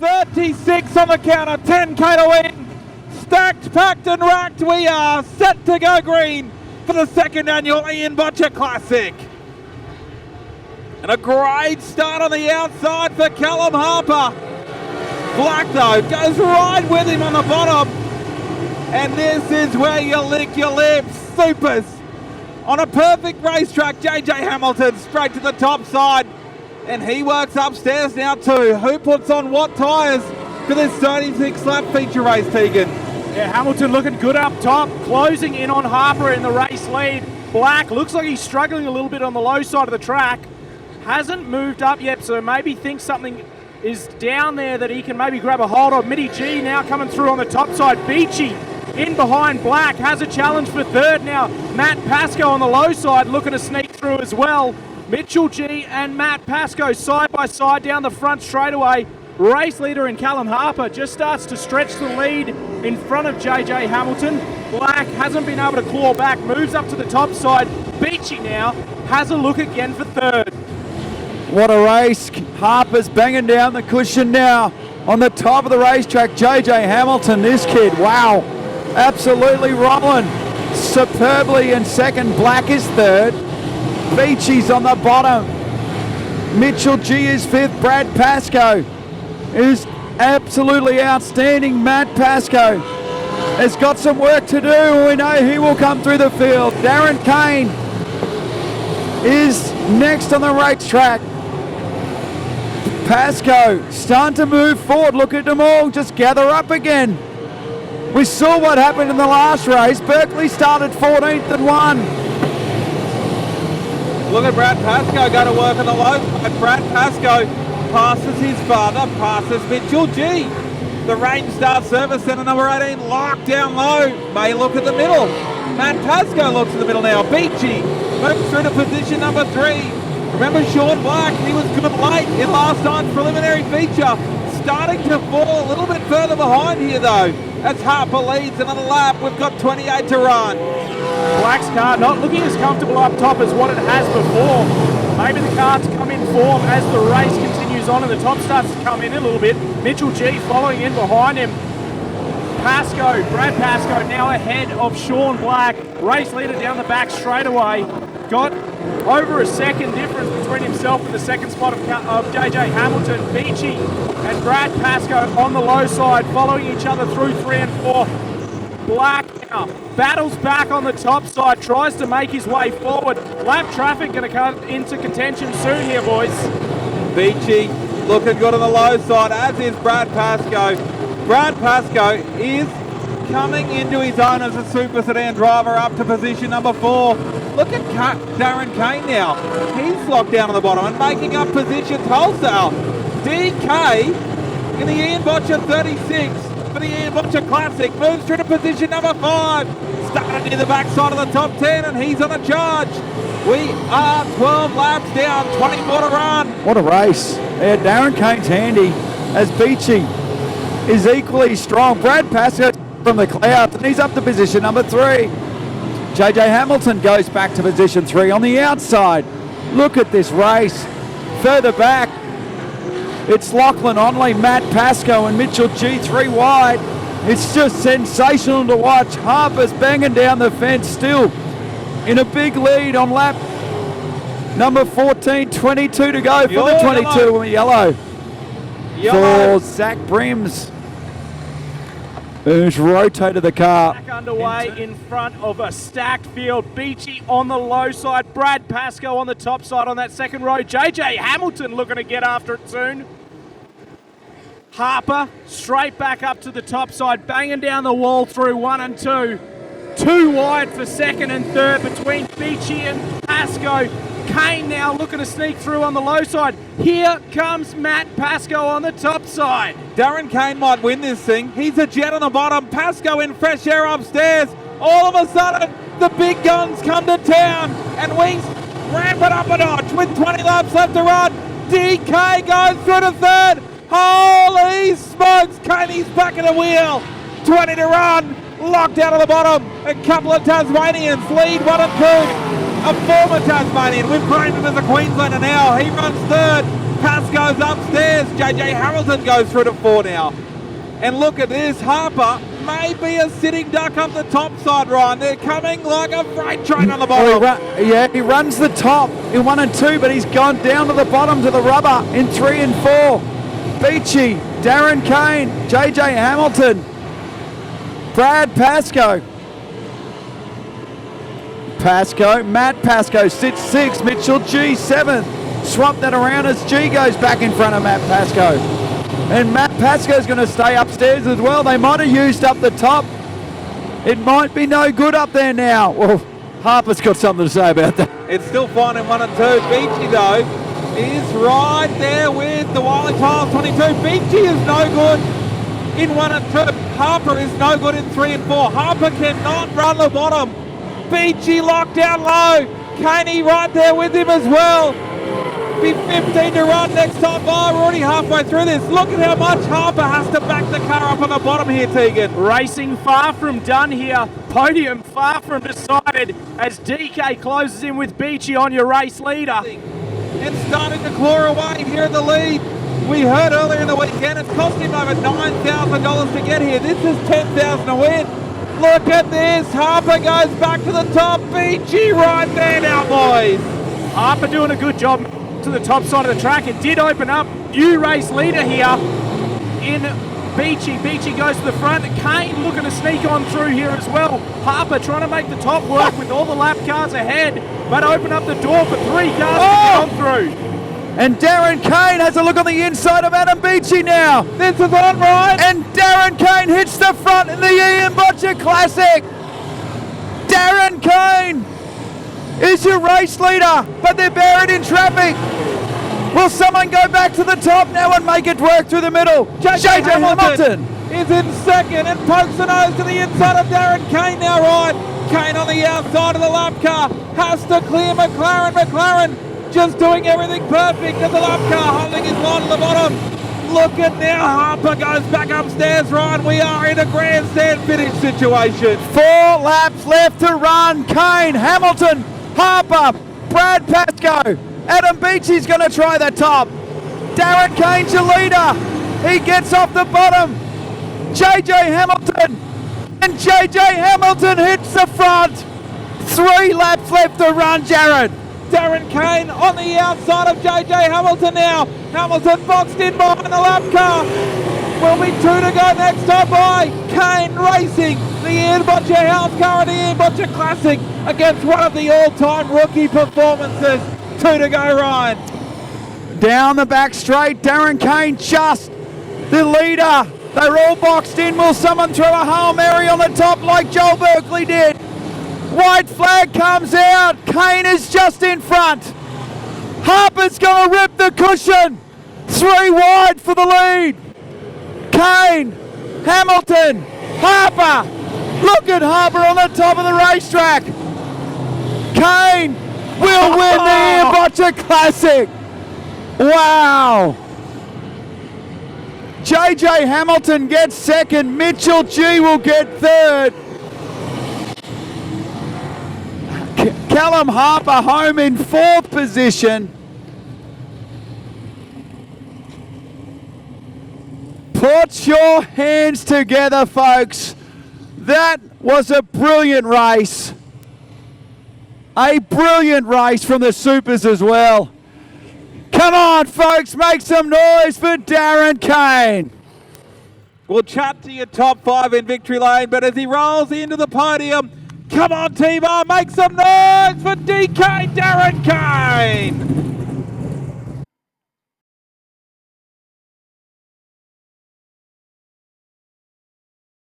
36 on the counter, 10k to win. Stacked, packed and racked, we are set to go green for the second annual Ian Butcher Classic. And a great start on the outside for Callum Harper. Black though goes right with him on the bottom. And this is where you lick your lips. Supers on a perfect racetrack. JJ Hamilton straight to the top side. And he works upstairs now too. Who puts on what tyres for this 36 lap feature race, Tegan? Yeah, Hamilton looking good up top, closing in on Harper in the race lead. Black looks like he's struggling a little bit on the low side of the track. Hasn't moved up yet, so maybe thinks something is down there that he can maybe grab a hold of. Mitty G now coming through on the top side. Beachy in behind Black, has a challenge for third now. Matt Pascoe on the low side looking to sneak through as well. Mitchell G and Matt Pascoe side by side down the front straightaway. Race leader in Callum Harper just starts to stretch the lead in front of JJ Hamilton. Black hasn't been able to claw back, moves up to the top side. Beachy now has a look again for third. What a race. Harper's banging down the cushion now on the top of the racetrack. JJ Hamilton, this kid, wow, absolutely rolling superbly in second. Black is third. Beachy's on the bottom. Mitchell G is fifth. Brad Pascoe is absolutely outstanding. Matt Pascoe has got some work to do. We know he will come through the field. Darren Kane is next on the racetrack. Pascoe starting to move forward. Look at them all just gather up again. We saw what happened in the last race. Berkeley started 14th and won. Look at Brad Pascoe go to work on the low side. Brad Pascoe passes his father, passes Mitchell G. The Range Star Service Centre number 18 locked down low. May look at the middle. Matt Pascoe looks at the middle now. Beachy moves through to position number 3. Remember Sean Black, he was good late in last night's preliminary feature. Starting to fall a little bit further behind here though. As Harper leads another lap, we've got 28 to run. Black's car not looking as comfortable up top as what it has before. Maybe the car's come in form as the race continues on and the top starts to come in a little bit. Mitchell G following in behind him. Pascoe, Brad Pascoe now ahead of Sean Black. Race leader down the back straight away. Got over a second difference between himself and the second spot of JJ Hamilton. Beachy and Brad Pascoe on the low side, following each other through 3 and 4. Black now battles back on the top side, tries to make his way forward. Lap traffic going to come into contention soon here, boys. Beachy looking good on the low side, as is Brad Pascoe. Brad Pascoe is coming into his own as a super sedan driver up to position number 4. Look at Darren Kane now. He's locked down on the bottom and making up positions wholesale. DK in the Ian Butcher 36 for the Ian Butcher Classic moves through to position number 5. Started near the backside of the top 10 and he's on a charge. We are 12 laps down, 24 to run. What a race. Yeah, Darren Kane's handy as Beachy is equally strong. Brad Pascoe from the clouds and he's up to position number 3. JJ Hamilton goes back to position 3 on the outside. Look at this race. Further back, it's Lachlan Onley, Matt Pascoe and Mitchell G 3 wide. It's just sensational to watch. Harper's banging down the fence still in a big lead on lap number 14. 22 to go for the 22 yellow. For Zach Brims, who's rotated the car. Back underway in front of a stacked field. Beachy on the low side. Brad Pascoe on the top side on that second row. JJ Hamilton looking to get after it soon. Harper straight back up to the top side, banging down the wall through 1 and 2. 2 wide for second and third between Beachy and Pascoe. Kane now looking to sneak through on the low side. Here comes Matt Pascoe on the top side. Darren Kane might win this thing. He's a jet on the bottom. Pascoe in fresh air upstairs. All of a sudden, the big guns come to town and we ramp it up a notch with 20 laps left to run. DK goes through to third. Holy smokes, Kaney's back in the wheel. 20 to run, locked out of the bottom. A couple of Tasmanians lead 1 and 2. A former Tasmanian, we've named him as a Queenslander now. He runs third. Pascoe's upstairs. JJ Hamilton goes through to 4 now. And look at this, Harper may be a sitting duck up the top side, Ryan. They're coming like a freight train on the bottom. He runs the top in 1 and 2, but he's gone down to the bottom to the rubber in 3 and 4. Beachy, Darren Kane, JJ Hamilton, Brad Pascoe. Matt Pascoe sits 6, Mitchell G 7th. Swap that around as G goes back in front of Matt Pascoe. And Matt Pascoe's going to stay upstairs as well. They might have used up the top. It might be no good up there now. Well, Harper's got something to say about that. It's still fine in 1 and 2. Beachy, though, is right there with the Wiley Tiles 22. Beachy is no good in 1 and 2. Harper is no good in 3 and 4. Harper cannot run the bottom. Beachy locked down low. Caney right there with him as well. Be 15 to run next time by. We're already halfway through this. Look at how much Harper has to back the car up on the bottom here, Tegan. Racing far from done here. Podium far from decided as DK closes in with Beachy on your race leader. And starting to claw away here in the lead. We heard earlier in the weekend it's cost him over $9,000 to get here. This is $10,000 to win. Look at this. Harper goes back to the top. Beachy right there now, boys. Harper doing a good job to the top side of the track. It did open up. New race leader here in Beachy. Beachy goes to the front. Kane looking to sneak on through here as well. Harper trying to make the top work with all the lap cars ahead, but open up the door for 3 cars to get on through. And Darren Kane has a look on the inside of Adam Beachy now. This is on, right? And Darren Kane hits the front in the Ian Botcher Classic. Darren Kane is your race leader, but they're buried in traffic. Will someone go back to the top now and make it work through the middle? JJ Hamilton is in second and pokes the nose to the inside of Darren Kane now, right? Kane on the outside of the lap car has to clear McLaren. McLaren just doing everything perfect at the lap car, holding his line at the bottom. Look at now, Harper goes back upstairs, Ryan. We are in a grandstand finish situation. 4 laps left to run. Kane, Hamilton, Harper, Brad Pascoe. Adam Beachy's going to try the top. Darren Kane's your leader. He gets off the bottom. JJ Hamilton. And JJ Hamilton hits the front. 3 laps left to run, Jared. Darren Kane on the outside of JJ Hamilton now. Hamilton boxed in behind the lap car. Will be 2 to go next time by. Kane racing the Ian Botcher House car in the Ian Botcher Classic against one of the all-time rookie performances. 2 to go, Ryan. Down the back straight, Darren Kane just the leader. They're all boxed in. Will someone throw a Hail Mary on the top like Joel Berkeley did? White flag comes out. Kane is just in front. Harper's going to rip the cushion. 3 wide for the lead. Kane, Hamilton, Harper. Look at Harper on the top of the racetrack. Kane will win the Ian Botcher Classic. Wow. JJ Hamilton gets second. Mitchell G will get third. Callum Harper home in 4th position. Put your hands together, folks. That was a brilliant race. A brilliant race from the Supers as well. Come on, folks, make some noise for Darren Kane. We'll chat to your top 5 in victory lane, but as he rolls into the podium, come on, T-Bar, make some noise for DK Darren Kane.